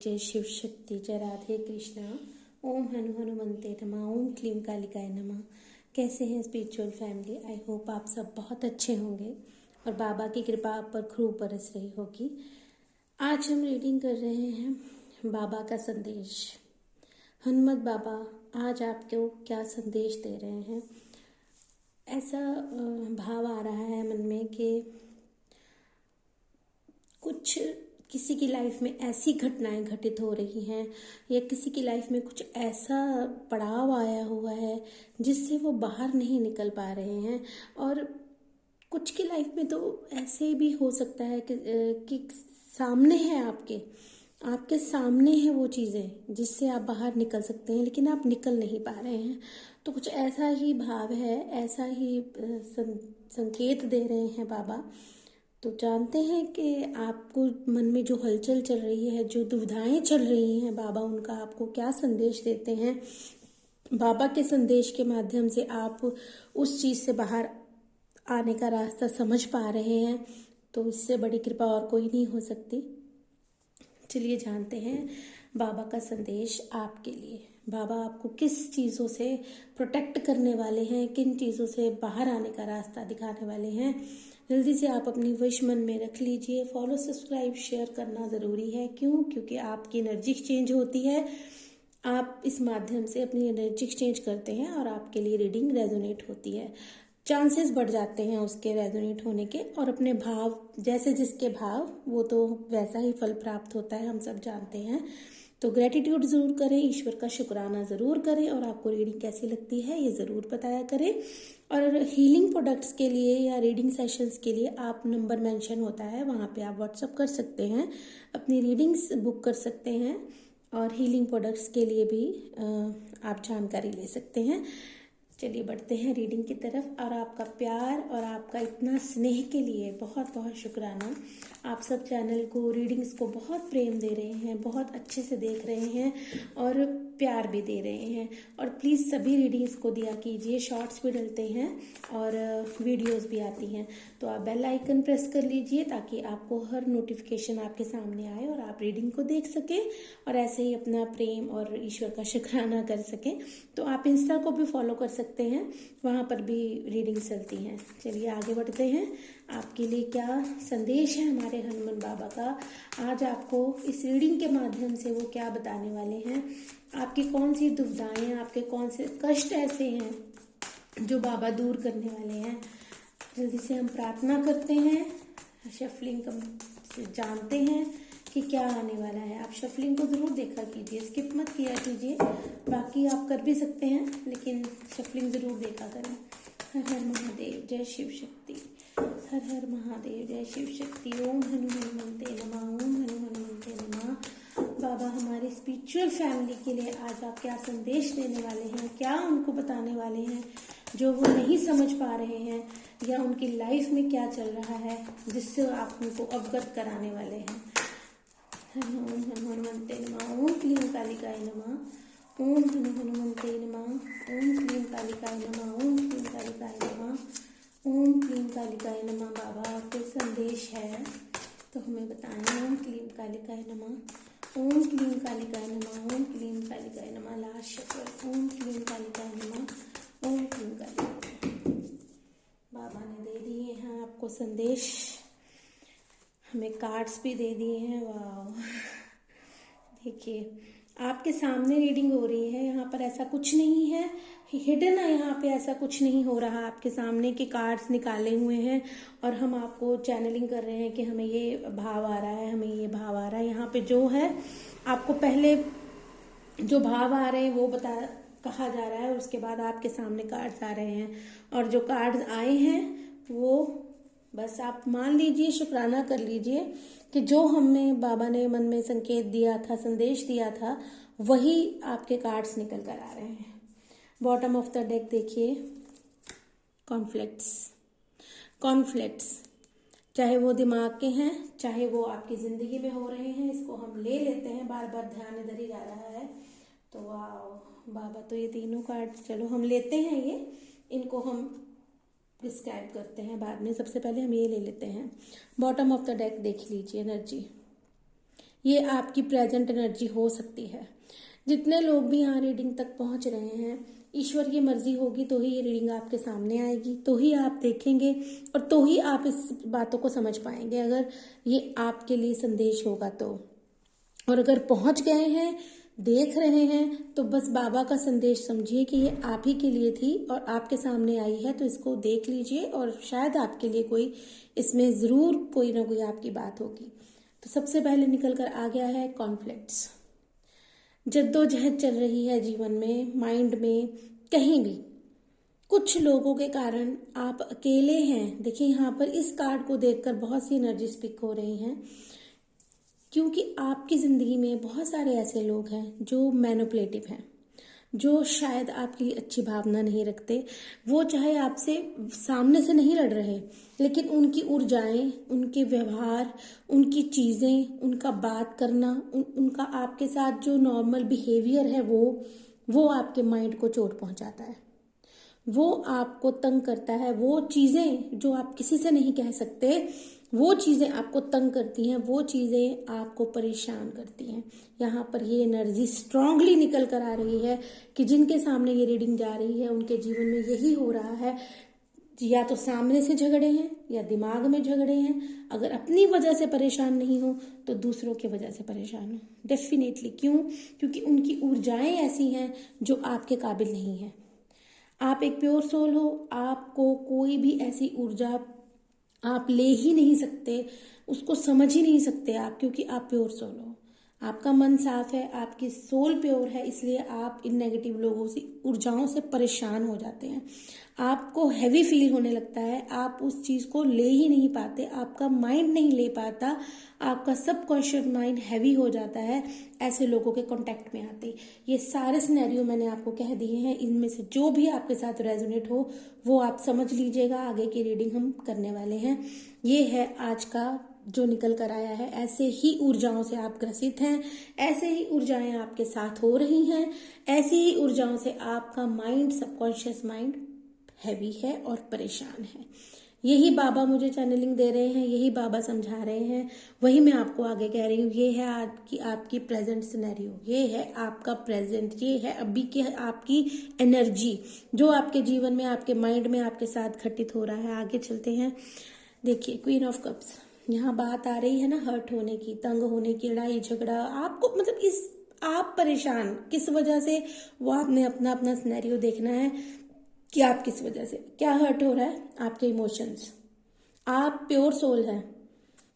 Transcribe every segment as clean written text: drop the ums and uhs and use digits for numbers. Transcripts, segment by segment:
जय शिव शक्ति, जय राधे कृष्णा। ओम हनुमंते नमः, ओम क्लीम कालिकाय नमः। कैसे हैं स्पिरिचुअल फैमिली? आई होप आप सब बहुत अच्छे होंगे और बाबा की कृपा आप पर खूब बरस रही होगी। आज हम रीडिंग कर रहे हैं बाबा का संदेश। हनुमत बाबा आज आपको क्या संदेश दे रहे हैं? ऐसा भाव आ रहा है मन में कि कुछ किसी की लाइफ में ऐसी घटनाएं घटित हो रही हैं या किसी की लाइफ में कुछ ऐसा पड़ाव आया हुआ है जिससे वो बाहर नहीं निकल पा रहे हैं। और कुछ की लाइफ में तो ऐसे भी हो सकता है कि सामने है, आपके सामने है वो चीज़ें जिससे आप बाहर निकल सकते हैं, लेकिन आप निकल नहीं पा रहे हैं। तो कुछ ऐसा ही भाव है, ऐसा ही संकेत दे रहे हैं बाबा। तो जानते हैं कि आपको मन में जो हलचल चल रही है, जो दुविधाएं चल रही हैं, बाबा उनका आपको क्या संदेश देते हैं। बाबा के संदेश के माध्यम से आप उस चीज़ से बाहर आने का रास्ता समझ पा रहे हैं, तो इससे बड़ी कृपा और कोई नहीं हो सकती। चलिए जानते हैं बाबा का संदेश आपके लिए। बाबा आपको किस चीज़ों से प्रोटेक्ट करने वाले हैं, किन चीज़ों से बाहर आने का रास्ता दिखाने वाले हैं। जल्दी से आप अपनी विश मन में रख लीजिए। फॉलो, सब्सक्राइब, शेयर करना ज़रूरी है। क्यों? क्योंकि आपकी एनर्जी एक्सचेंज होती है। आप इस माध्यम से अपनी एनर्जी एक्सचेंज करते हैं और आपके लिए रीडिंग रेजोनेट होती है। चांसेस बढ़ जाते हैं उसके रेजोनेट होने के, और अपने भाव, जैसे जिसके भाव वो तो वैसा ही फल प्राप्त होता है, हम सब जानते हैं। तो ग्रेटिट्यूड ज़रूर करें, ईश्वर का शुक्राना ज़रूर करें, और आपको रीडिंग कैसी लगती है ये ज़रूर बताया करें। और हीलिंग प्रोडक्ट्स के लिए या रीडिंग सेशंस के लिए आप नंबर मेंशन होता है, वहाँ पे आप व्हाट्सअप कर सकते हैं, अपनी रीडिंग्स बुक कर सकते हैं, और हीलिंग प्रोडक्ट्स के लिए भी आप जानकारी ले सकते हैं। चलिए बढ़ते हैं रीडिंग की तरफ। और आपका प्यार और आपका इतना स्नेह के लिए बहुत बहुत शुक्राना। आप सब चैनल को, रीडिंग्स को बहुत प्रेम दे रहे हैं, बहुत अच्छे से देख रहे हैं और प्यार भी दे रहे हैं। और प्लीज़ सभी रीडिंग्स को दिया कीजिए। शॉर्ट्स भी डलते हैं और वीडियोस भी आती हैं, तो आप बेल आइकन प्रेस कर लीजिए ताकि आपको हर नोटिफिकेशन आपके सामने आए और आप रीडिंग को देख सकें और ऐसे ही अपना प्रेम और ईश्वर का शुक्राना कर सकें। तो आप इंस्टा को भी फॉलो कर सकते हैं, वहाँ पर भी रीडिंग चलती हैं। चलिए आगे बढ़ते हैं। आपके लिए क्या संदेश है हमारे हनुमान बाबा का? आज आपको इस रीडिंग के माध्यम से वो क्या बताने वाले हैं? आपकी कौन सी दुविधाएं, आपके कौन से कष्ट ऐसे हैं जो बाबा दूर करने वाले हैं? जल्दी से हम प्रार्थना करते हैं, शफलिंग से जानते हैं कि क्या आने वाला है। आप शफलिंग को ज़रूर देखा कीजिए, स्किप मत किया कीजिए। बाकी आप कर भी सकते हैं, लेकिन शफलिंग ज़रूर देखा करें। हर हर महादेव, जय शिव शक्ति। हर हर महादेव, जय शिव शक्ति। ओम हनुमंते नमः, ओम हनुमंते नमः। बाबा हमारी स्पिरिचुअल फैमिली के लिए आज आप क्या संदेश देने वाले हैं, क्या उनको बताने वाले हैं जो वो नहीं समझ पा रहे हैं, या उनकी लाइफ में क्या चल रहा है जिससे आप उनको अवगत कराने वाले हैं। ओम हनुमंते नमः, ओम क्लीम कालिकाय नमः। ओम हनुमंते नमः, ओम क्लीम कालिकाय नमः, ओम क्लीम कालिकाय नमः, ओम क्लीम कालिकाय नमः। बाबा आपके संदेश है तो हमें बताएं। ओम क्लीम कालिकाय नमः, ओम क्लीम कालिकाय नमः, ओम क्लीम कालिकाय नमः। लास्ट शब्द ओम क्लीम कालिकाय नमः, ओम क्लीम कालिकाय। बाबा ने दे दिए हैं आपको संदेश, हमें कार्ड्स भी दे दिए हैं। वाह, देखिए आपके सामने रीडिंग हो रही है, यहाँ पर ऐसा कुछ नहीं है हिडन है, यहाँ पे ऐसा कुछ नहीं हो रहा। आपके सामने के कार्ड्स निकाले हुए हैं और हम आपको चैनलिंग कर रहे हैं कि हमें ये भाव आ रहा है, हमें ये भाव आ रहा है। यहाँ पे जो है आपको पहले जो भाव आ रहे हैं वो कहा जा रहा है, उसके बाद आपके सामने कार्ड्स आ रहे हैं, और जो कार्ड्स आए हैं वो बस आप मान लीजिए, शुक्राना कर लीजिए कि जो हमें बाबा ने मन में संकेत दिया था, संदेश दिया था, वही आपके कार्ड्स निकल कर आ रहे हैं। बॉटम ऑफ द डेक देखिए, कॉन्फ्लिक्ट्स, चाहे वो दिमाग के हैं, चाहे वो आपकी जिंदगी में हो रहे हैं, इसको हम ले लेते हैं। बार बार ध्यान इधर ही जा रहा है, तो वाह बाबा, तो ये तीनों कार्ड्स चलो हम लेते हैं, ये इनको हम डिस्क्राइब करते हैं बाद में। सबसे पहले हम ये ले लेते हैं। बॉटम ऑफ द डेक देख लीजिए, एनर्जी ये आपकी प्रेजेंट एनर्जी हो सकती है। जितने लोग भी यहाँ रीडिंग तक पहुँच रहे हैं, ईश्वर की मर्जी होगी तो ही ये रीडिंग आपके सामने आएगी, तो ही आप देखेंगे और तो ही आप इस बातों को समझ पाएंगे, अगर ये आपके लिए संदेश होगा तो। और अगर पहुंच गए हैं, देख रहे हैं, तो बस बाबा का संदेश समझिए कि ये आप ही के लिए थी और आपके सामने आई है, तो इसको देख लीजिए और शायद आपके लिए कोई इसमें ज़रूर कोई ना कोई आपकी बात होगी। तो सबसे पहले निकल कर आ गया है कॉन्फ्लिक्ट्स। जद्दोजहद चल रही है जीवन में, माइंड में, कहीं भी। कुछ लोगों के कारण आप अकेले हैं। देखिए यहाँ पर इस कार्ड को देखकर बहुत सी एनर्जी स्पिक हो रही हैं, क्योंकि आपकी ज़िंदगी में बहुत सारे ऐसे लोग हैं जो मैनिपुलेटिव हैं, जो शायद आपके लिए अच्छी भावना नहीं रखते। वो चाहे आपसे सामने से नहीं लड़ रहे, लेकिन उनकी ऊर्जाएं, उनके व्यवहार, उनकी चीज़ें, उनका बात करना, उनका आपके साथ जो नॉर्मल बिहेवियर है वो आपके माइंड को चोट पहुंचाता है, वो आपको तंग करता है। वो चीज़ें जो आप किसी से नहीं कह सकते, वो चीज़ें आपको तंग करती हैं, वो चीज़ें आपको परेशान करती हैं। यहाँ पर ये एनर्जी स्ट्रांगली निकल कर आ रही है कि जिनके सामने ये रीडिंग जा रही है उनके जीवन में यही हो रहा है, या तो सामने से झगड़े हैं या दिमाग में झगड़े हैं। अगर अपनी वजह से परेशान नहीं हो तो दूसरों की वजह से परेशान हो डेफिनेटली। क्यों? क्योंकि उनकी ऊर्जाएं ऐसी हैं जो आपके काबिल नहीं है। आप एक प्योर सोल हो, आपको कोई भी ऐसी ऊर्जा आप ले ही नहीं सकते, उसको समझ ही नहीं सकते आप, क्योंकि आप प्योर सोल हो। आपका मन साफ है, आपकी सोल प्योर है, इसलिए आप इन नेगेटिव लोगों से, ऊर्जाओं से परेशान हो जाते हैं। आपको हैवी फील होने लगता है, आप उस चीज़ को ले ही नहीं पाते, आपका माइंड नहीं ले पाता, आपका सबकॉन्शियस माइंड हैवी हो जाता है ऐसे लोगों के कांटेक्ट में आते। ये सारे सिनेरियो मैंने आपको कह दिए हैं, इनमें से जो भी आपके साथ रेजोनेट हो वो आप समझ लीजिएगा। आगे की रीडिंग हम करने वाले हैं। ये है आज का जो निकल कर आया है। ऐसे ही ऊर्जाओं से आप ग्रसित हैं, ऐसे ही ऊर्जाएं आपके साथ हो रही हैं, ऐसी ही ऊर्जाओं से आपका माइंड, सबकॉन्शियस माइंड हैवी है और परेशान है। यही बाबा मुझे चैनलिंग दे रहे हैं, यही बाबा समझा रहे हैं, वही मैं आपको आगे कह रही हूँ। ये है आपकी प्रेजेंट सिनेरियो, ये है आपका प्रेजेंट, ये है अभी की आपकी एनर्जी जो आपके जीवन में, आपके माइंड में आपके साथ घटित हो रहा है। आगे चलते हैं। देखिए क्वीन ऑफ कप्स, यहाँ बात आ रही है ना हर्ट होने की, तंग होने की, लड़ाई झगड़ा, आपको मतलब आप परेशान किस वजह से, वो आपने अपना अपना सिनेरियो देखना है कि आप किस वजह से क्या हर्ट हो रहा है। आपके इमोशंस। आप प्योर सोल हैं,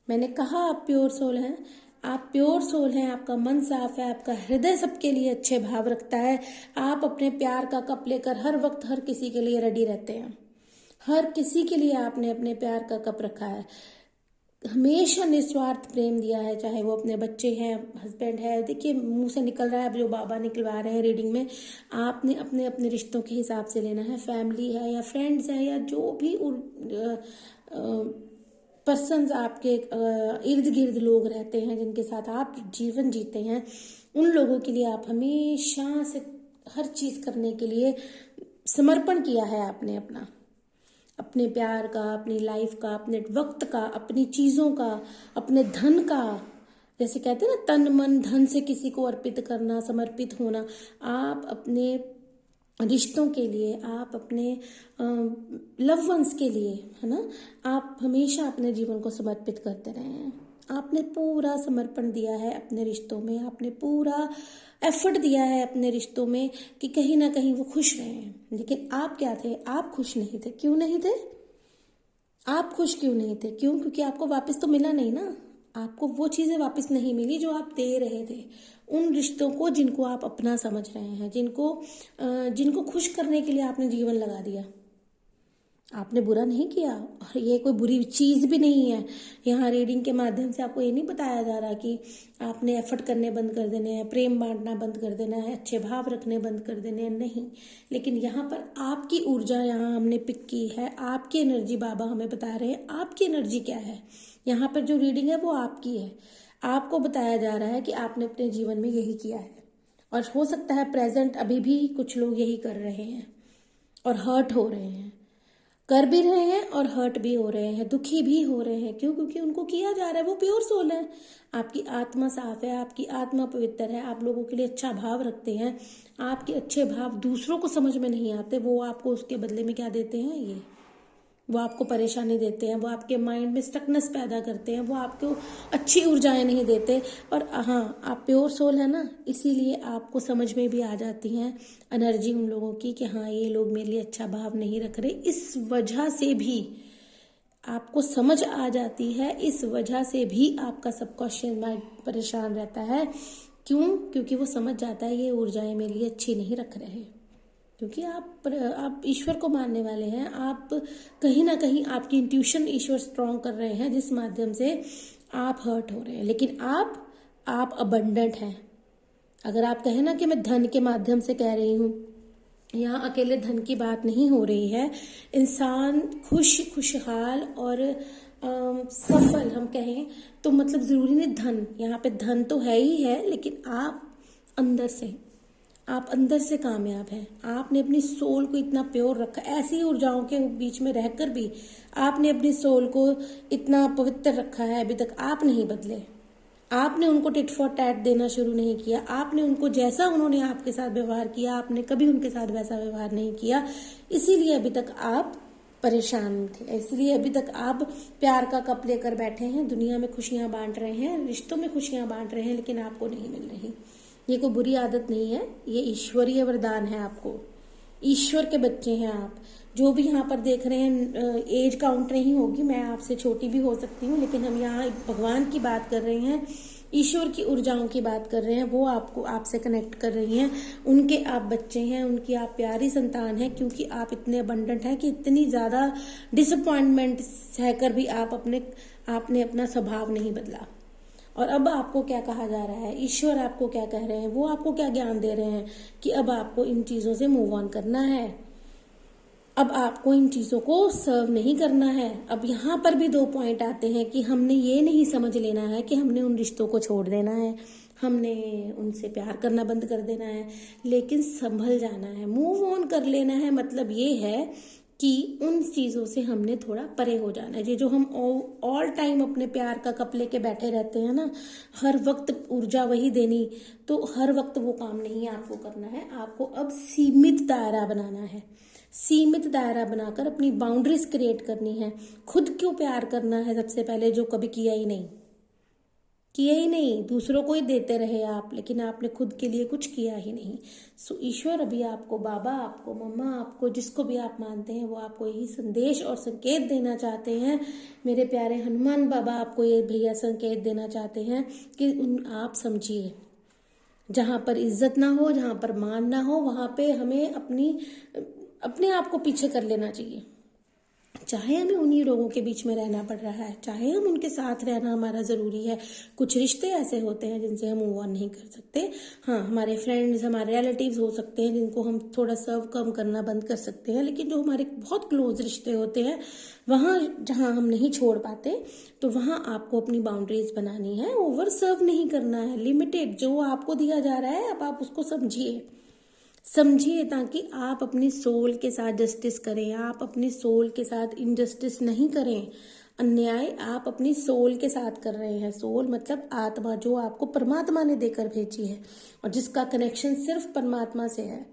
मैंने कहा आप प्योर सोल हैं, आप प्योर सोल हैं, आपका मन साफ है, आपका हृदय सबके लिए अच्छे भाव रखता है। आप अपने प्यार का कप लेकर हर वक्त हर किसी के लिए रेडी रहते हैं, हर किसी के लिए आपने अपने प्यार का कप रखा है। हमेशा निस्वार्थ प्रेम दिया है, चाहे वो अपने बच्चे हैं, हस्बैंड है। देखिए मुंह से निकल रहा है, अब जो बाबा निकलवा रहे हैं रीडिंग में, आपने अपने अपने रिश्तों के हिसाब से लेना है। फैमिली है या फ्रेंड्स है या जो भी पर्सन्स आपके इर्द गिर्द लोग रहते हैं, जिनके साथ आप जीवन जीते हैं, उन लोगों के लिए आप हमेशा से हर चीज़ करने के लिए समर्पण किया है आपने, अपने प्यार का, अपनी लाइफ का, अपने वक्त का, अपनी चीज़ों का, अपने धन का। जैसे कहते हैं ना, तन मन धन से किसी को अर्पित करना, समर्पित होना। आप अपने रिश्तों के लिए, आप अपने लव वंस के लिए, है ना, आप हमेशा अपने जीवन को समर्पित करते रहे हैं। आपने पूरा समर्पण दिया है अपने रिश्तों में, आपने पूरा एफर्ट दिया है अपने रिश्तों में कि कहीं ना कहीं वो खुश रहे हैं। लेकिन आप क्या थे? आप खुश नहीं थे। क्यों नहीं थे? आप खुश क्यों नहीं थे? क्यों? क्योंकि आपको वापस तो मिला नहीं ना, आपको वो चीज़ें वापस नहीं मिली जो आप दे रहे थे। उन रिश्तों को जिनको आप अपना समझ रहे हैं, जिनको खुश करने के लिए आपने जीवन लगा दिया। आपने बुरा नहीं किया, और ये कोई बुरी चीज़ भी नहीं है। यहाँ रीडिंग के माध्यम से आपको ये नहीं बताया जा रहा कि आपने एफर्ट करने बंद कर देने हैं, प्रेम बांटना बंद कर देना है, अच्छे भाव रखने बंद कर देने हैं, नहीं। लेकिन यहाँ पर आपकी ऊर्जा यहाँ हमने पिक की है, आपकी एनर्जी बाबा हमें बता रहे हैं। आपकी एनर्जी क्या है? यहाँ पर जो रीडिंग है वो आपकी है। आपको बताया जा रहा है कि आपने अपने जीवन में यही किया है, और हो सकता है प्रेजेंट अभी भी कुछ लोग यही कर रहे हैं और हर्ट हो रहे हैं। कर भी रहे हैं और हर्ट भी हो रहे हैं, दुखी भी हो रहे हैं। क्यों? क्योंकि उनको किया जा रहा है, वो प्योर सोल है। आपकी आत्मा साफ है, आपकी आत्मा पवित्र है, आप लोगों के लिए अच्छा भाव रखते हैं। आपके अच्छे भाव दूसरों को समझ में नहीं आते, वो आपको उसके बदले में क्या देते हैं? ये वो आपको परेशानी देते हैं, वो आपके माइंड में स्टकनेस पैदा करते हैं, वो आपको अच्छी ऊर्जाएं नहीं देते। और हाँ, आप प्योर सोल है ना, इसीलिए आपको समझ में भी आ जाती हैं एनर्जी उन लोगों की कि हाँ, ये लोग मेरे लिए अच्छा भाव नहीं रख रहे। इस वजह से भी आपको समझ आ जाती है, इस वजह से भी आपका सबकॉन्शियस माइंड परेशान रहता है। क्यों? क्योंकि वो समझ जाता है ये ऊर्जाएं मेरे लिए अच्छी नहीं रख रहे हैं। क्योंकि आप ईश्वर को मानने वाले हैं, आप कहीं ना कहीं आपकी इंट्यूशन ईश्वर स्ट्रांग कर रहे हैं, जिस माध्यम से आप हर्ट हो रहे हैं। लेकिन आप अबंडेंट हैं। अगर आप कहें ना कि मैं धन के माध्यम से कह रही हूँ, यहाँ अकेले धन की बात नहीं हो रही है। इंसान खुशहाल और सफल हम कहें तो मतलब जरूरी नहीं धन, यहाँ पे धन तो है ही है, लेकिन आप अंदर से कामयाब हैं। आपने अपनी सोल को इतना प्योर रखा, ऐसी ऊर्जाओं के बीच में रहकर भी आपने अपनी सोल को इतना पवित्र रखा है। अभी तक आप नहीं बदले, आपने उनको टिट फॉर टैट देना शुरू नहीं किया। आपने उनको जैसा उन्होंने आपके साथ व्यवहार किया, आपने कभी उनके साथ वैसा व्यवहार नहीं किया। इसीलिए अभी तक आप परेशान थे, इसलिए अभी तक आप प्यार का कप लेकर बैठे हैं, दुनिया में खुशियां बांट रहे हैं, रिश्तों में खुशियां बांट रहे हैं, लेकिन आपको नहीं मिल रही। ये कोई बुरी आदत नहीं है, ये ईश्वरीय वरदान है। आपको ईश्वर के बच्चे हैं आप। जो भी यहाँ पर देख रहे हैं, एज काउंट नहीं होगी, मैं आपसे छोटी भी हो सकती हूँ, लेकिन हम यहाँ भगवान की बात कर रहे हैं, ईश्वर की ऊर्जाओं की बात कर रहे हैं। वो आपको आपसे कनेक्ट कर रही हैं, उनके आप बच्चे हैं, उनकी आप प्यारी संतान हैं। क्योंकि आप इतने अबंडेंट हैं कि इतनी ज्यादा डिसअपॉइंटमेंट सहकर भी आपने अपना स्वभाव नहीं बदला। और अब आपको क्या कहा जा रहा है, ईश्वर आपको क्या कह रहे हैं, वो आपको क्या ज्ञान दे रहे हैं कि अब आपको इन चीजों से मूव ऑन करना है, अब आपको इन चीजों को सर्व नहीं करना है। अब यहाँ पर भी दो पॉइंट आते हैं कि हमने ये नहीं समझ लेना है कि हमने उन रिश्तों को छोड़ देना है, हमने उनसे प्यार करना बंद कर देना है, लेकिन संभल जाना है, मूव ऑन कर लेना है। मतलब ये है कि उन चीज़ों से हमने थोड़ा परे हो जाना है। ये जो हम ऑल टाइम अपने प्यार का कप लेके बैठे रहते हैं ना, हर वक्त ऊर्जा वही देनी, तो हर वक्त वो काम नहीं आपको करना है। आपको अब सीमित दायरा बनाना है, सीमित दायरा बनाकर अपनी बाउंड्रीज क्रिएट करनी है। खुद क्यों प्यार करना है सबसे पहले, जो कभी किया ही नहीं, दूसरों को ही देते रहे आप, लेकिन आपने खुद के लिए कुछ किया ही नहीं। सो ईश्वर अभी आपको, बाबा आपको, मम्मा आपको, जिसको भी आप मानते हैं, वो आपको यही संदेश और संकेत देना चाहते हैं। मेरे प्यारे हनुमान बाबा आपको ये भैया संकेत देना चाहते हैं कि आप समझिए, जहाँ पर इज्जत ना हो, जहाँ पर मान ना हो, वहाँ पे हमें अपने आप को पीछे कर लेना चाहिए। चाहे हमें उन्हीं लोगों के बीच में रहना पड़ रहा है, चाहे हम उनके साथ रहना हमारा ज़रूरी है। कुछ रिश्ते ऐसे होते हैं जिनसे हम मूव ऑन नहीं कर सकते। हाँ, हमारे फ्रेंड्स, हमारे रिलेटिव्स हो सकते हैं जिनको हम थोड़ा सर्व कम करना बंद कर सकते हैं, लेकिन जो हमारे बहुत क्लोज रिश्ते होते हैं, वहाँ जहाँ हम नहीं छोड़ पाते, तो वहाँ आपको अपनी बाउंड्रीज बनानी है। ओवर सर्व नहीं करना है, लिमिटेड जो आपको दिया जा रहा है अब आप उसको समझिए, ताकि आप अपनी सोल के साथ जस्टिस करें। आप अपनी सोल के साथ इनजस्टिस नहीं करें, अन्याय आप अपनी सोल के साथ कर रहे हैं। सोल मतलब आत्मा, जो आपको परमात्मा ने देकर भेजी है और जिसका कनेक्शन सिर्फ परमात्मा से है।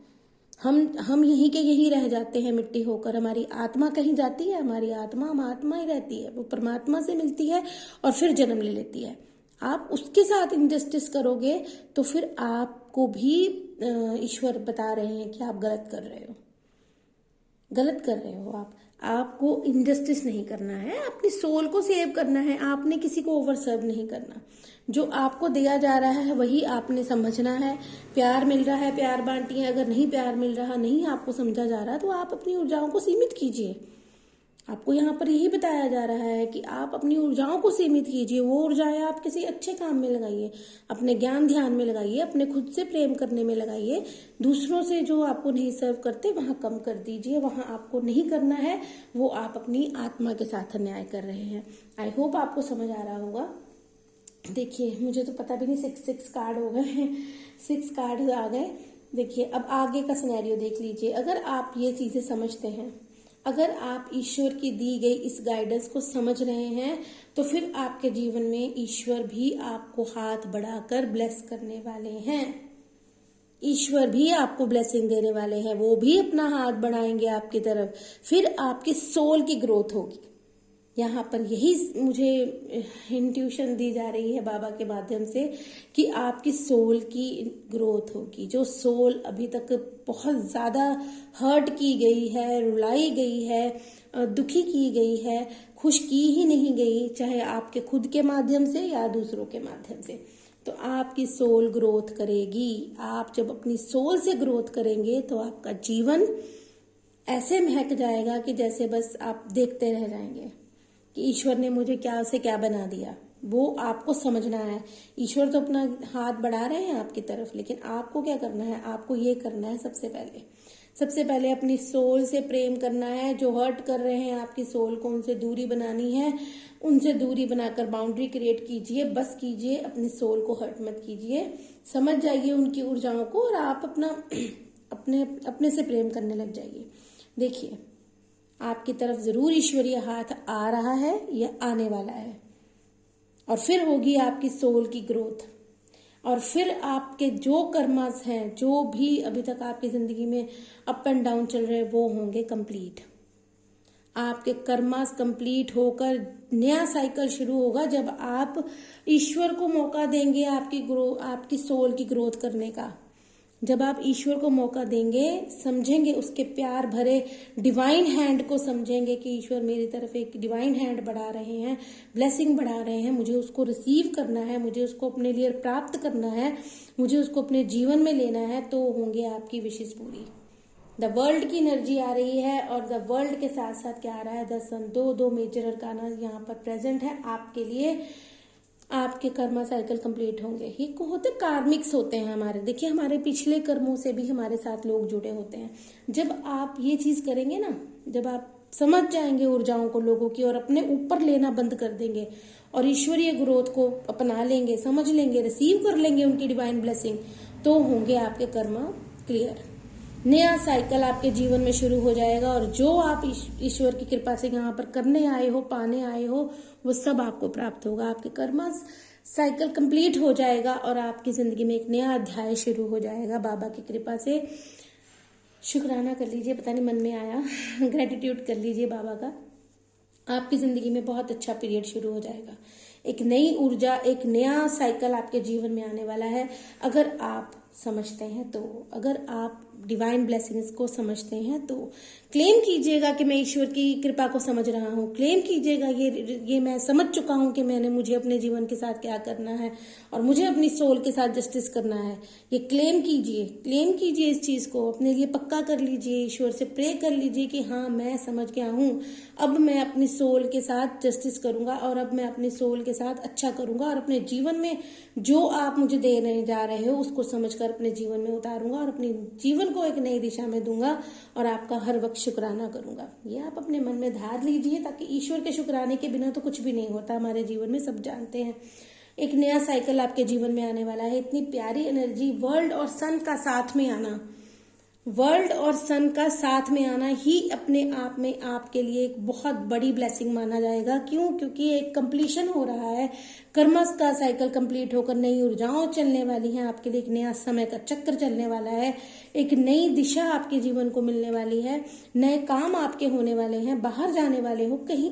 हम यहीं के यहीं रह जाते हैं मिट्टी होकर, हमारी आत्मा कहीं जाती है? हमारी आत्मा हम आत्मा ही रहती है, वो परमात्मा से मिलती है और फिर जन्म ले लेती है। आप उसके साथ इनजस्टिस करोगे तो फिर आपको भी ईश्वर बता रहे हैं कि आप गलत कर रहे हो। आपको इनजस्टिस नहीं करना है, अपनी सोल को सेव करना है। आपने किसी को ओवर सर्व नहीं करना, जो आपको दिया जा रहा है वही आपने समझना है। प्यार मिल रहा है, प्यार बांटिए। अगर नहीं प्यार मिल रहा, नहीं आपको समझा जा रहा, तो आप अपनी ऊर्जाओं को सीमित कीजिए। आपको यहाँ पर यही बताया जा रहा है कि आप अपनी ऊर्जाओं को सीमित कीजिए। वो ऊर्जाएं आप किसी अच्छे काम में लगाइए, अपने ज्ञान ध्यान में लगाइए, अपने खुद से प्रेम करने में लगाइए। दूसरों से जो आपको नहीं सर्व करते वहाँ कम कर दीजिए, वहाँ आपको नहीं करना है, वो आप अपनी आत्मा के साथ अन्याय कर रहे हैं। आई होप आपको समझ आ रहा होगा। देखिए, मुझे तो पता भी नहीं, 6 कार्ड हो गए हैं, 6 कार्ड आ गए। देखिए, अब आगे का सिनेरियो देख लीजिए। अगर आप ये चीज़ें समझते हैं अगर आप ईश्वर की दी गई इस गाइडेंस को समझ रहे हैं तो फिर आपके जीवन में ईश्वर भी आपको हाथ बढ़ाकर ब्लेस करने वाले हैं। ईश्वर भी आपको ब्लेसिंग देने वाले हैं, वो भी अपना हाथ बढ़ाएंगे आपकी तरफ। फिर आपकी सोल की ग्रोथ होगी। यहाँ पर यही मुझे इंट्यूशन दी जा रही है बाबा के माध्यम से कि आपकी सोल की ग्रोथ होगी। जो सोल अभी तक बहुत ज़्यादा हर्ट की गई है, रुलाई गई है, दुखी की गई है, खुश की ही नहीं गई, चाहे आपके खुद के माध्यम से या दूसरों के माध्यम से, तो आपकी सोल ग्रोथ करेगी। आप जब अपनी सोल से ग्रोथ करेंगे तो आपका जीवन ऐसे महक जाएगा कि जैसे बस आप देखते रह जाएंगे कि ईश्वर ने मुझे क्या से क्या बना दिया। वो आपको समझना है। ईश्वर तो अपना हाथ बढ़ा रहे हैं आपकी तरफ, लेकिन आपको क्या करना है? आपको ये करना है सबसे पहले अपनी सोल से प्रेम करना है। जो हर्ट कर रहे हैं आपकी सोल को, उनसे दूरी बनानी है। उनसे दूरी बनाकर बाउंड्री क्रिएट कीजिए, बस कीजिए, अपनी सोल को हर्ट मत कीजिए। समझ जाइए उनकी ऊर्जाओं को और आप अपना अपने से प्रेम करने लग जाइए। देखिए, आपकी तरफ जरूर ईश्वरीय हाथ आ रहा है या आने वाला है। और फिर होगी आपकी सोल की ग्रोथ। और फिर आपके जो कर्मास हैं, जो भी अभी तक आपकी जिंदगी में अप एंड डाउन चल रहे हैं, वो होंगे कंप्लीट। आपके कर्मास कंप्लीट होकर नया साइकिल शुरू होगा जब आप ईश्वर को मौका देंगे आपकी सोल की ग्रोथ करने का। जब आप ईश्वर को मौका देंगे, समझेंगे उसके प्यार भरे डिवाइन हैंड को, समझेंगे कि ईश्वर मेरी तरफ एक डिवाइन हैंड बढ़ा रहे हैं, ब्लेसिंग बढ़ा रहे हैं, मुझे उसको रिसीव करना है, मुझे उसको अपने लिए प्राप्त करना है, मुझे उसको अपने जीवन में लेना है, तो होंगे आपकी विशेष पूरी। द वर्ल्ड की एनर्जी आ रही है और द वर्ल्ड के साथ साथ क्या आ रहा है? द सन। दो मेजर अरकाना यहाँ पर प्रेजेंट है आपके लिए। आपके कर्मा साइकिल कंप्लीट होंगे। ये होते कार्मिक्स होते हैं हमारे। देखिए, हमारे पिछले कर्मों से भी हमारे साथ लोग जुड़े होते हैं। जब आप ये चीज करेंगे ना, जब आप समझ जाएंगे ऊर्जाओं को लोगों की और अपने ऊपर लेना बंद कर देंगे और ईश्वरीय ग्रोथ को अपना लेंगे, समझ लेंगे, रिसीव कर लेंगे उनकी डिवाइन ब्लेसिंग, तो होंगे आपके कर्मा क्लियर। नया साइकिल आपके जीवन में शुरू हो जाएगा और जो आप ईश्वर की कृपा से यहाँ पर करने आए हो, पाने आए हो, वो सब आपको प्राप्त होगा। आपके कर्मा साइकिल कंप्लीट हो जाएगा और आपकी जिंदगी में एक नया अध्याय शुरू हो जाएगा बाबा की कृपा से। शुक्राना कर लीजिए, पता नहीं मन में आया, ग्रेटिट्यूड कर लीजिए बाबा का। आपकी जिंदगी में बहुत अच्छा पीरियड शुरू हो जाएगा। एक नई ऊर्जा, एक नया साइकिल आपके जीवन में आने वाला है। अगर आप समझते हैं तो, अगर आप डिवाइन ब्लेसिंग्स को समझते हैं तो क्लेम कीजिएगा कि मैं ईश्वर की कृपा को समझ रहा हूँ। क्लेम कीजिएगा ये मैं समझ चुका हूँ कि मुझे अपने जीवन के साथ क्या करना है और मुझे अपनी सोल के साथ जस्टिस करना है। ये क्लेम कीजिए इस चीज को, अपने लिए पक्का कर लीजिए, ईश्वर से प्रे कर लीजिए कि हाँ, मैं समझ गया हूँ, अब मैं अपनी सोल के साथ जस्टिस करूंगा और अब मैं अपनी सोल के साथ अच्छा करूंगा और अपने जीवन में जो आप मुझे देने जा रहे हो उसको समझकर अपने जीवन में उतारूंगा और अपने जीवन को एक नई दिशा में दूंगा और आपका हर वक्त शुक्राना करूंगा। ये आप अपने मन में धार लीजिए, ताकि ईश्वर के शुक्राने के बिना तो कुछ भी नहीं होता हमारे जीवन में, सब जानते हैं। एक नया साइकिल आपके जीवन में आने वाला है। इतनी प्यारी एनर्जी, वर्ल्ड और सन का साथ में आना, वर्ल्ड और सन का साथ में आना ही अपने आप में आपके लिए एक बहुत बड़ी ब्लेसिंग माना जाएगा। क्यों? क्योंकि एक कंप्लीशन हो रहा है, कर्मस का साइकिल कंप्लीट होकर नई ऊर्जाओं चलने वाली हैं आपके लिए। एक नया समय का चक्र चलने वाला है, एक नई दिशा आपके जीवन को मिलने वाली है, नए काम आपके होने वाले हैं, बाहर जाने वाले हो, कहीं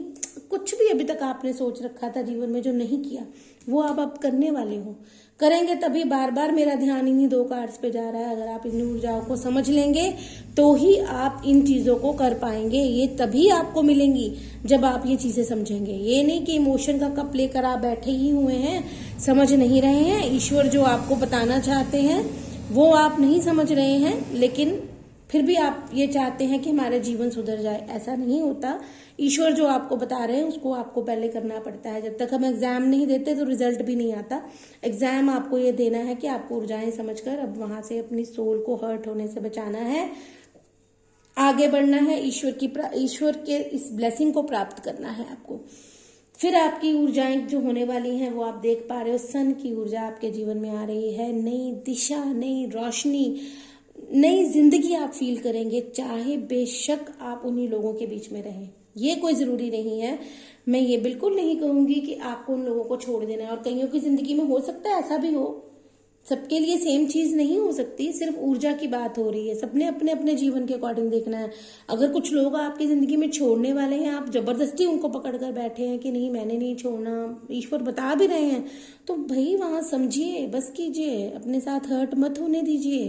कुछ भी अभी तक आपने सोच रखा था जीवन में जो नहीं किया, वो आप करने वाले हो, करेंगे। तभी बार बार मेरा ध्यान इन्हीं 2 कार्ड्स पे जा रहा है। अगर आप इन ऊर्जाओं को समझ लेंगे तो ही आप इन चीजों को कर पाएंगे। ये तभी आपको मिलेंगी जब आप ये चीजें समझेंगे। ये नहीं कि इमोशन का कप लेकर आप बैठे ही हुए हैं, समझ नहीं रहे हैं। ईश्वर जो आपको बताना चाहते हैं वो आप नहीं समझ रहे हैं, लेकिन फिर भी आप ये चाहते हैं कि हमारा जीवन सुधर जाए। ऐसा नहीं होता। ईश्वर जो आपको बता रहे हैं उसको आपको पहले करना पड़ता है। जब तक हम एग्जाम नहीं देते तो रिजल्ट भी नहीं आता। एग्जाम आपको ये देना है कि आपको ऊर्जाएं समझकर अब वहां से अपनी सोल को हर्ट होने से बचाना है, आगे बढ़ना है, ईश्वर के इस ब्लेसिंग को प्राप्त करना है आपको। फिर आपकी ऊर्जाएं जो होने वाली हैं वो आप देख पा रहे हो। सन की ऊर्जा आपके जीवन में आ रही है, नई दिशा, नई रोशनी, नई जिंदगी आप फील करेंगे, चाहे बेशक आप उन्हीं लोगों के बीच में रहें। ये कोई जरूरी नहीं है। मैं ये बिल्कुल नहीं कहूंगी कि आपको उन लोगों को छोड़ देना है, और कईयों की जिंदगी में हो सकता है ऐसा भी हो, सबके लिए सेम चीज नहीं हो सकती, सिर्फ ऊर्जा की बात हो रही है। सबने अपने अपने जीवन के अकॉर्डिंग देखना है। अगर कुछ लोग आपकी जिंदगी में छोड़ने वाले हैं, आप जबरदस्ती उनको पकड़ कर बैठे हैं कि नहीं मैंने नहीं छोड़ना, ईश्वर बता भी रहे हैं, तो भाई वहां समझिए, बस कीजिए, अपने साथ हर्ट मत होने दीजिए।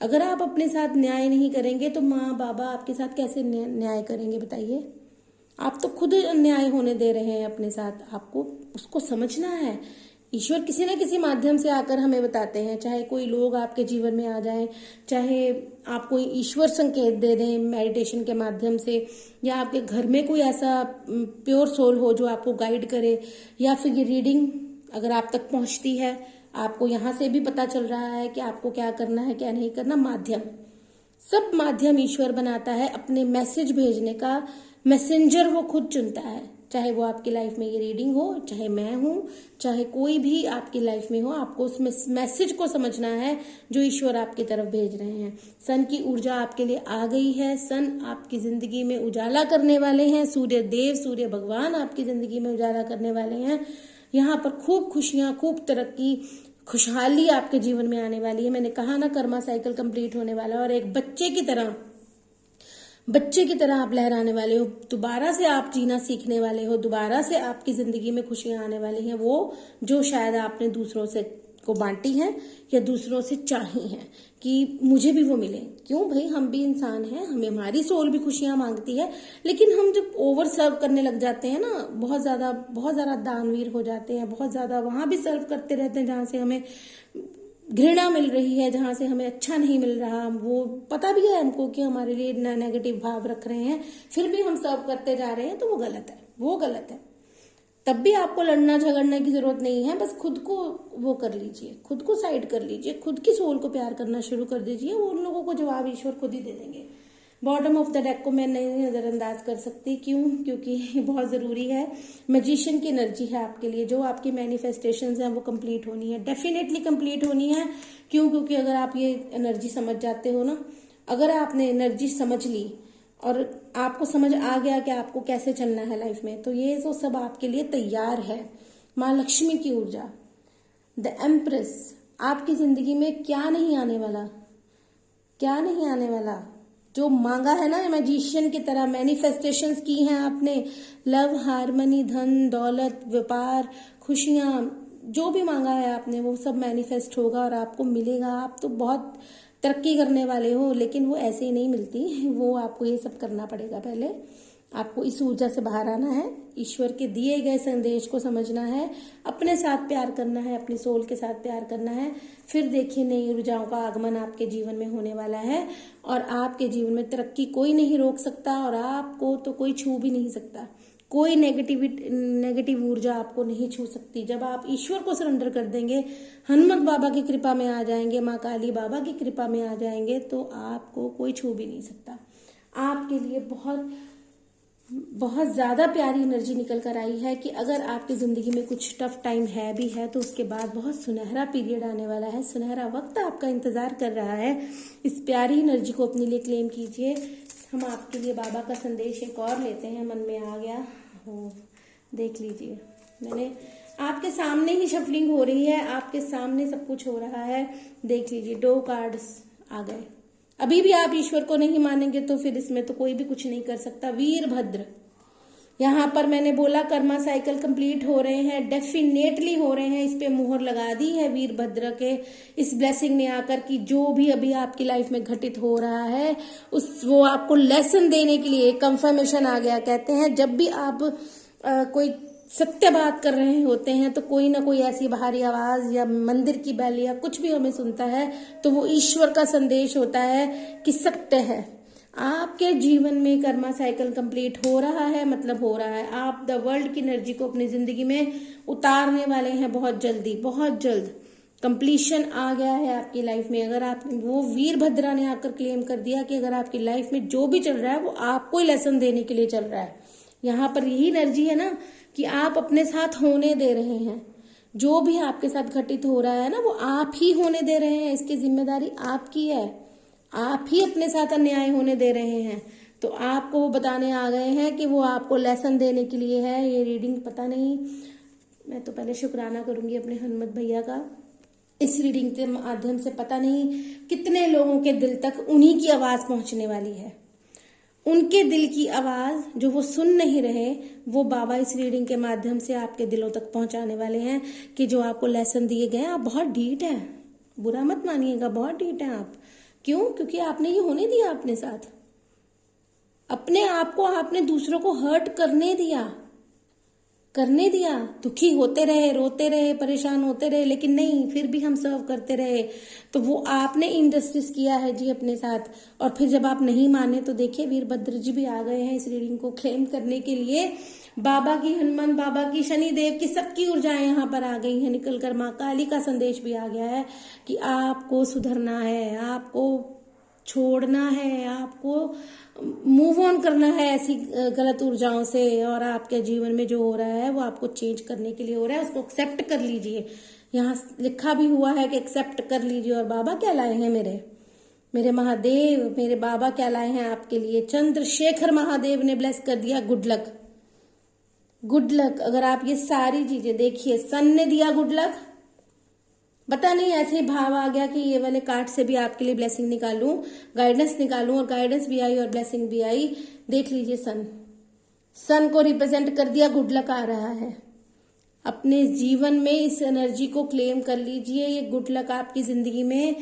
अगर आप अपने साथ न्याय नहीं करेंगे तो माँ बाबा आपके साथ कैसे न्याय करेंगे बताइए। आप तो खुद अन्याय होने दे रहे हैं अपने साथ, आपको उसको समझना है। ईश्वर किसी न किसी माध्यम से आकर हमें बताते हैं, चाहे कोई लोग आपके जीवन में आ जाएं, चाहे आप कोई ईश्वर संकेत दे दें मेडिटेशन के माध्यम से, या आपके घर में कोई ऐसा प्योर सोल हो जो आपको गाइड करे, या फिर ये रीडिंग अगर आप तक पहुंचती है, आपको यहाँ से भी पता चल रहा है कि आपको क्या करना है क्या नहीं करना। माध्यम, सब माध्यम ईश्वर बनाता है अपने मैसेज भेजने का। मैसेंजर वो खुद चुनता है, चाहे वो आपकी लाइफ में ये रीडिंग हो, चाहे मैं हूं, चाहे कोई भी आपकी लाइफ में हो। आपको उस मैसेज को समझना है जो ईश्वर आपकी तरफ भेज रहे हैं। सन की ऊर्जा आपके लिए आ गई है। सन आपकी जिंदगी में उजाला करने वाले हैं। सूर्य देव, सूर्य भगवान आपकी जिंदगी में उजाला करने वाले हैं। यहाँ पर खूब खुशियां, खूब तरक्की, खुशहाली आपके जीवन में आने वाली है। मैंने कहा ना, कर्मा साइकिल कंप्लीट होने वाला है, और एक बच्चे की तरह आप लहराने वाले हो। दोबारा से आप जीना सीखने वाले हो। दोबारा से आपकी जिंदगी में खुशियां आने वाली हैं, वो जो शायद आपने दूसरों से को बांटी हैं या दूसरों से चाही हैं कि मुझे भी वो मिले। क्यों भाई, हम भी इंसान हैं, हमें हमारी सोल भी खुशियां मांगती है, लेकिन हम जब ओवर सर्व करने लग जाते हैं ना, बहुत ज्यादा दानवीर हो जाते हैं, बहुत ज्यादा वहां भी सर्व करते रहते हैं जहां से हमें घृणा मिल रही है, जहां से हमें अच्छा नहीं मिल रहा। वो पता भी है हमको कि हमारे लिए नेगेटिव भाव रख रहे हैं, फिर भी हम सर्व करते जा रहे हैं, तो वो गलत है, वो गलत है। तब भी आपको लड़ना झगड़ने की जरूरत नहीं है। बस खुद को वो कर लीजिए, खुद को साइड कर लीजिए, खुद की सोल को प्यार करना शुरू कर दीजिए। वो उन लोगों को जवाब ईश्वर खुद ही दे देंगे। बॉटम ऑफ द डेक को मैं नहीं नजरअंदाज कर सकती। क्यों? क्योंकि बहुत जरूरी है। मैजिशियन की एनर्जी है आपके लिए। जो आपकी मैनिफेस्टेशंस हैं वो कंप्लीट होनी है, डेफिनेटली कंप्लीट होनी है। क्यों? क्योंकि अगर आप ये एनर्जी समझ जाते हो ना, अगर आपने एनर्जी समझ ली और आपको समझ आ गया कि आपको कैसे चलना है लाइफ में, तो ये तो सब आपके लिए तैयार है। माँ लक्ष्मी की ऊर्जा, द एम्प्रेस, आपकी जिंदगी में क्या नहीं आने वाला, क्या नहीं आने वाला। जो मांगा है ना, मैजिशियन की तरह मैनिफेस्टेशंस की हैं आपने, लव, हार्मनी, धन, दौलत, व्यापार, खुशियां, जो भी मांगा है आपने वो सब मैनिफेस्ट होगा और आपको मिलेगा। आप तो बहुत तरक्की करने वाले हो, लेकिन वो ऐसे ही नहीं मिलती। वो आपको ये सब करना पड़ेगा। पहले आपको इस ऊर्जा से बाहर आना है, ईश्वर के दिए गए संदेश को समझना है, अपने साथ प्यार करना है, अपनी सोल के साथ प्यार करना है। फिर देखिए नई ऊर्जाओं का आगमन आपके जीवन में होने वाला है, और आपके जीवन में तरक्की कोई नहीं रोक सकता, और आपको तो कोई छू भी नहीं सकता। कोई नेगेटिव ऊर्जा आपको नहीं छू सकती। जब आप ईश्वर को सरेंडर कर देंगे, हनुमत बाबा की कृपा में आ जाएंगे, माँ काली बाबा की कृपा में आ जाएंगे, तो आपको कोई छू भी नहीं सकता। आपके लिए बहुत बहुत ज्यादा प्यारी एनर्जी निकल कर आई है कि अगर आपकी जिंदगी में कुछ टफ टाइम है भी है, तो उसके बाद बहुत सुनहरा पीरियड आने वाला है, सुनहरा वक्त आपका इंतजार कर रहा है। इस प्यारी एनर्जी को अपने लिए क्लेम कीजिए। हम आपके लिए बाबा का संदेश एक और लेते हैं, मन में आ गया हो, देख लीजिए। मैंने आपके सामने ही शफलिंग हो रही है, आपके सामने सब कुछ हो रहा है, देख लीजिए। 2 कार्ड्स आ गए। अभी भी आप ईश्वर को नहीं मानेंगे तो फिर इसमें तो कोई भी कुछ नहीं कर सकता। वीरभद्र, यहाँ पर मैंने बोला कर्मा साइकिल कंप्लीट हो रहे हैं, डेफिनेटली हो रहे हैं। इस पे मुहर लगा दी है वीरभद्र के इस ब्लेसिंग ने आकर, कि जो भी अभी आपकी लाइफ में घटित हो रहा है वो आपको लेसन देने के लिए कंफर्मेशन आ गया। कहते हैं जब भी आप कोई सत्य बात कर रहे होते हैं तो कोई ना कोई ऐसी बाहरी आवाज या मंदिर की बैल या कुछ भी हमें सुनता है, तो वो ईश्वर का संदेश होता है कि सत्य है। आपके जीवन में कर्मा साइकिल कंप्लीट हो रहा है, मतलब हो रहा है। आप द वर्ल्ड की एनर्जी को अपनी जिंदगी में उतारने वाले हैं बहुत जल्दी, बहुत जल्द। कंप्लीशन आ गया है आपकी लाइफ में। अगर आप, वो वीरभद्रा ने आकर क्लेम कर दिया कि अगर आपकी लाइफ में जो भी चल रहा है वो आपको ही लेसन देने के लिए चल रहा है। यहाँ पर यही एनर्जी है ना कि आप अपने साथ होने दे रहे हैं। जो भी आपके साथ घटित हो रहा है ना, वो आप ही होने दे रहे हैं। इसकी जिम्मेदारी आपकी है। आप ही अपने साथ अन्याय होने दे रहे हैं। तो आपको वो बताने आ गए हैं कि वो आपको लेसन देने के लिए है ये रीडिंग। पता नहीं, मैं तो पहले शुक्राना करूंगी अपने हनुमत भैया का। इस रीडिंग के माध्यम से पता नहीं कितने लोगों के दिल तक उन्हीं की आवाज पहुंचने वाली है। उनके दिल की आवाज जो वो सुन नहीं रहे, वो बाबा इस रीडिंग के माध्यम से आपके दिलों तक पहुंचाने वाले हैं कि जो आपको लेसन दिए गए। आप बहुत ढीठ हैं, बुरा मत मानिएगा, बहुत ढीठ हैं आप। क्यों? क्योंकि आपने ये होने दिया अपने साथ। अपने आप को आपने दूसरों को हर्ट करने दिया। दुखी होते रहे, रोते रहे, परेशान होते रहे, लेकिन नहीं, फिर भी हम सर्व करते रहे। तो वो आपने इनजस्टिस किया है जी अपने साथ। और फिर जब आप नहीं माने तो देखिए वीरभद्र जी भी आ गए हैं इस रीडिंग को क्लेम करने के लिए। बाबा की, हनुमान बाबा की, शनि देव की, सबकी ऊर्जाएं यहाँ पर आ गई हैं निकल कर। माँ काली का संदेश भी आ गया है कि आपको सुधरना है, आपको छोड़ना है, आपको मूव ऑन करना है ऐसी गलत ऊर्जाओं से। और आपके जीवन में जो हो रहा है वो आपको चेंज करने के लिए हो रहा है, उसको एक्सेप्ट कर लीजिए। यहाँ लिखा भी हुआ है कि एक्सेप्ट कर लीजिए। और बाबा क्या लाए हैं मेरे महादेव, मेरे बाबा क्या लाए हैं आपके लिए? चंद्रशेखर महादेव ने ब्लेस कर दिया गुड लक। गुड लक, अगर आप ये सारी चीजें देखिए, सन ने दिया गुड लक। पता नहीं ऐसे ही भाव आ गया कि ये वाले कार्ड से भी आपके लिए ब्लेसिंग निकालूं, गाइडेंस निकालूं, और गाइडेंस भी आई और ब्लेसिंग भी आई। देख लीजिए, सन को रिप्रेजेंट कर दिया, गुड लक आ रहा है। अपने जीवन में इस एनर्जी को क्लेम कर लीजिए। ये गुड लक आपकी जिंदगी में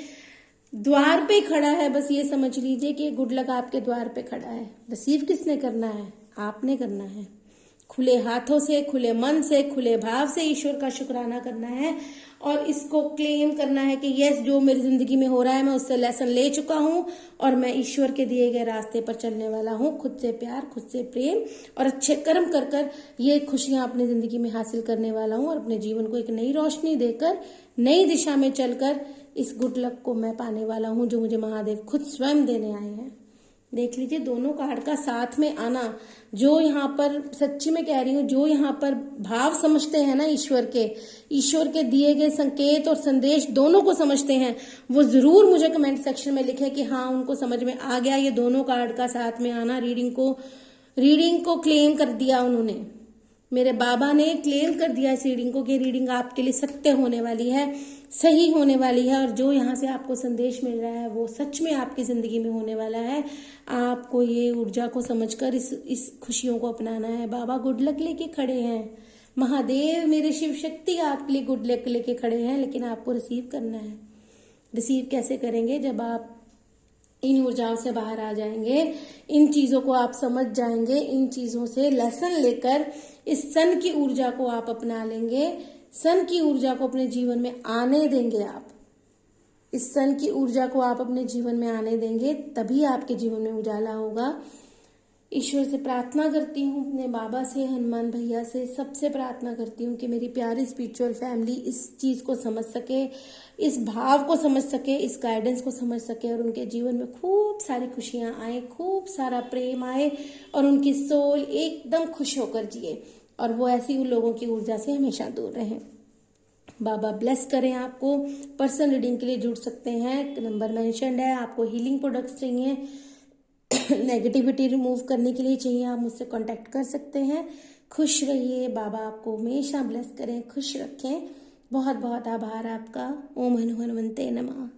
द्वार पे खड़ा है। बस ये समझ लीजिए कि गुड लक आपके द्वार पे खड़ा है। रिसीव किसने करना है? आपने करना है। खुले हाथों से, खुले मन से, खुले भाव से ईश्वर का शुक्राना करना है और इसको क्लेम करना है कि यस, जो मेरी जिंदगी में हो रहा है मैं उससे लेसन ले चुका हूं और मैं ईश्वर के दिए गए रास्ते पर चलने वाला हूं। खुद से प्यार, खुद से प्रेम और अच्छे कर्म कर कर ये खुशियां अपनी जिंदगी में हासिल करने वाला हूं और अपने जीवन को एक नई रोशनी देकर, नई दिशा में चलकर इस गुड लक को मैं पाने वाला हूं जो मुझे महादेव खुद स्वयं देने आए हैं। देख लीजिए, दोनों कार्ड का साथ में आना। जो यहाँ पर, सच्ची में कह रही हूँ, जो यहाँ पर भाव समझते हैं ना ईश्वर के दिए गए संकेत और संदेश दोनों को समझते हैं, वो जरूर मुझे कमेंट सेक्शन में लिखे कि हाँ उनको समझ में आ गया। ये दोनों कार्ड का साथ में आना, रीडिंग को क्लेम कर दिया उन्होंने। मेरे बाबा ने क्लेम कर दिया इस रीडिंग को कि रीडिंग आपके लिए सत्य होने वाली है, सही होने वाली है और जो यहाँ से आपको संदेश मिल रहा है वो सच में आपकी जिंदगी में होने वाला है। आपको ये ऊर्जा को समझकर इस खुशियों को अपनाना है। बाबा गुड लक लेके खड़े हैं, महादेव मेरे शिव शक्ति आपके लिए गुड लक लेके खड़े हैं, लेकिन आपको रिसीव करना है। रिसीव कैसे करेंगे? जब आप इन ऊर्जाओं से बाहर आ जाएंगे, इन चीजों को आप समझ जाएंगे, इन चीजों से लेसन लेकर इस सन की ऊर्जा को आप अपना लेंगे, सन की ऊर्जा को अपने जीवन में आने देंगे। आप इस सन की ऊर्जा को आप अपने जीवन में आने देंगे, तभी आपके जीवन में उजाला होगा। ईश्वर से प्रार्थना करती हूँ, अपने बाबा से, हनुमान भैया से, सबसे प्रार्थना करती हूँ कि मेरी प्यारी स्पिरिचुअल फैमिली इस चीज को समझ सके, इस भाव को समझ सके, इस गाइडेंस को समझ सके और उनके जीवन में खूब सारी खुशियां आए, खूब सारा प्रेम आए और उनकी सोल एकदम खुश होकर जिए और वो ऐसी उन लोगों की ऊर्जा से हमेशा दूर रहें। बाबा ब्लेस करें आपको। पर्सनल रीडिंग के लिए जुड़ सकते हैं, नंबर मेंशन्ड है। आपको हीलिंग प्रोडक्ट्स चाहिए, नेगेटिविटी रिमूव करने के लिए चाहिए, आप मुझसे कांटेक्ट कर सकते हैं। खुश रहिए, बाबा आपको हमेशा ब्लेस करें, खुश रखें। बहुत बहुत आभार आपका। ओम हनुमन्ते नमः।